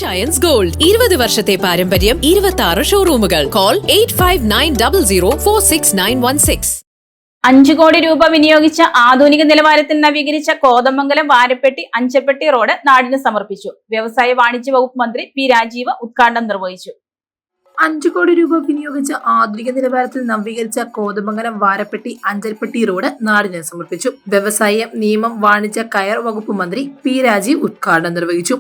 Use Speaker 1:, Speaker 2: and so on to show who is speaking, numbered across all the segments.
Speaker 1: Giants Gold 20 വർഷത്തെ പാരമ്പര്യം 26 ഷോറൂമുകൾ. Call 8590046916.
Speaker 2: 5 കോടി രൂപ വിനിയോഗിച്ച ആധുനിക നിലവാരത്തിൽ നവീകരിച്ച കോതമംഗലം വാരപ്പെട്ടി അഞ്ചപ്പെട്ടി റോഡ് നാടിന് സമർപ്പിച്ചു. വ്യവസായ വാണിജ്യ വകുപ്പ് മന്ത്രി പി രാജീവ് ഉദ്ഘാടനം നിർവഹിച്ചു.
Speaker 3: 5 കോടി രൂപ വിനിയോഗിച്ച ആധുനിക നിലവാരത്തിൽ നവീകരിച്ച കോതമംഗലം വാരപ്പെട്ടി അഞ്ചൽപ്പെട്ടി റോഡ് നാടിന് സമർപ്പിച്ചു. വ്യവസായ നിയമം വാണിജ്യ കയർ വകുപ്പ് മന്ത്രി പി രാജീവ് ഉദ്ഘാടനം നിർവഹിച്ചു.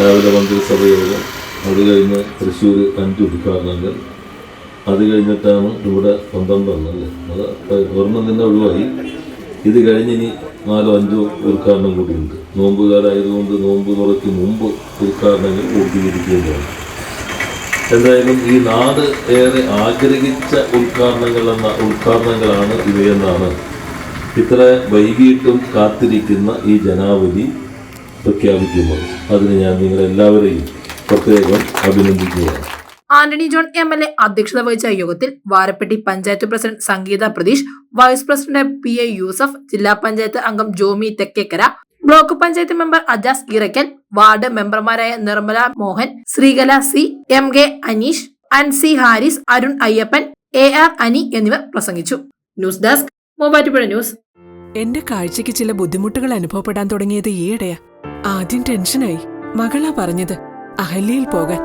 Speaker 4: രാവിലെ മന്ത്രിസഭ യോഗം, അത് കഴിഞ്ഞ് തൃശ്ശൂർ 5 ഉദ്ഘാടനങ്ങൾ, അത് കഴിഞ്ഞിട്ടാണ് ഇവിടെ 12 അല്ലേ, അത് ഒരെണ്ണം തന്നെ ഒഴിവായി. ഇത് കഴിഞ്ഞിനി 4-5 ഉദ്ഘാടനം കൂടിയുണ്ട്. നോമ്പുകാരായതുകൊണ്ട് നോമ്പ് തുറയ്ക്ക് മുമ്പ് ഉദ്ഘാടനങ്ങൾ പൂർത്തീകരിക്കുകയാണ്. എന്തായാലും ഈ നാട് ഏറെ ആഗ്രഹിച്ച ഉദ്ഘാടനങ്ങളാണ് ഇവയെന്നാണ് ഇത്ര വൈകിട്ടും കാത്തിരിക്കുന്ന ഈ ജനാവലി പ്രഖ്യാപിക്കുന്നത്. അതിന് ഞാൻ നിങ്ങളെല്ലാവരെയും പ്രത്യേകം അഭിനന്ദിക്കുകയാണ്.
Speaker 3: ആന്റണി ജോൺ MLA അധ്യക്ഷത വഹിച്ച യോഗത്തിൽ Varappetty panchayat president Sangeetha Pratheesh, vice president PA Yusuf, ജില്ലാ പഞ്ചായത്ത് അംഗം Jomy Thekkekkara, block panchayat member Ajas Irakkal, ward മെമ്പർമാരായ Nirmala Mohan, Sreekala C, MK Aneesh, Ansi Haris, Arun Ayyappan, AR അനി എന്നിവർ പ്രസംഗിച്ചു. News desk Muvattupuzha news.
Speaker 5: എന്റെ കാഴ്ചയ്ക്ക് ചില ബുദ്ധിമുട്ടുകൾ അനുഭവപ്പെടാൻ തുടങ്ങിയത് ഈയിടെയാ. ആദ്യം ടെൻഷനായി. മകളാ പറഞ്ഞത് അഹല്യയിൽ പോകാൻ.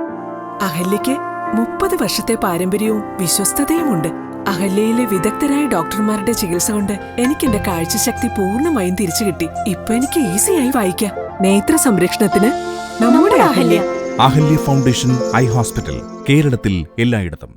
Speaker 5: അഹല്യയ്ക്ക് 30 വർഷത്തെ പാരമ്പര്യവും വിശ്വസ്തതയുമുണ്ട്. അഹല്യയിലെ വിദഗ്ധരായ ഡോക്ടർമാരുടെ ചികിത്സ കൊണ്ട് എനിക്ക് എന്റെ കാഴ്ചശക്തി പൂർണ്ണമായും തിരിച്ചു കിട്ടി. ഇപ്പൊ എനിക്ക് ഈസിയായി വായിക്കാം. നേത്ര സംരക്ഷണത്തിന് നമ്മുടെ Ahalya.
Speaker 6: Ahalya foundation eye hospital, കേരളത്തിൽ എല്ലായിടത്തും.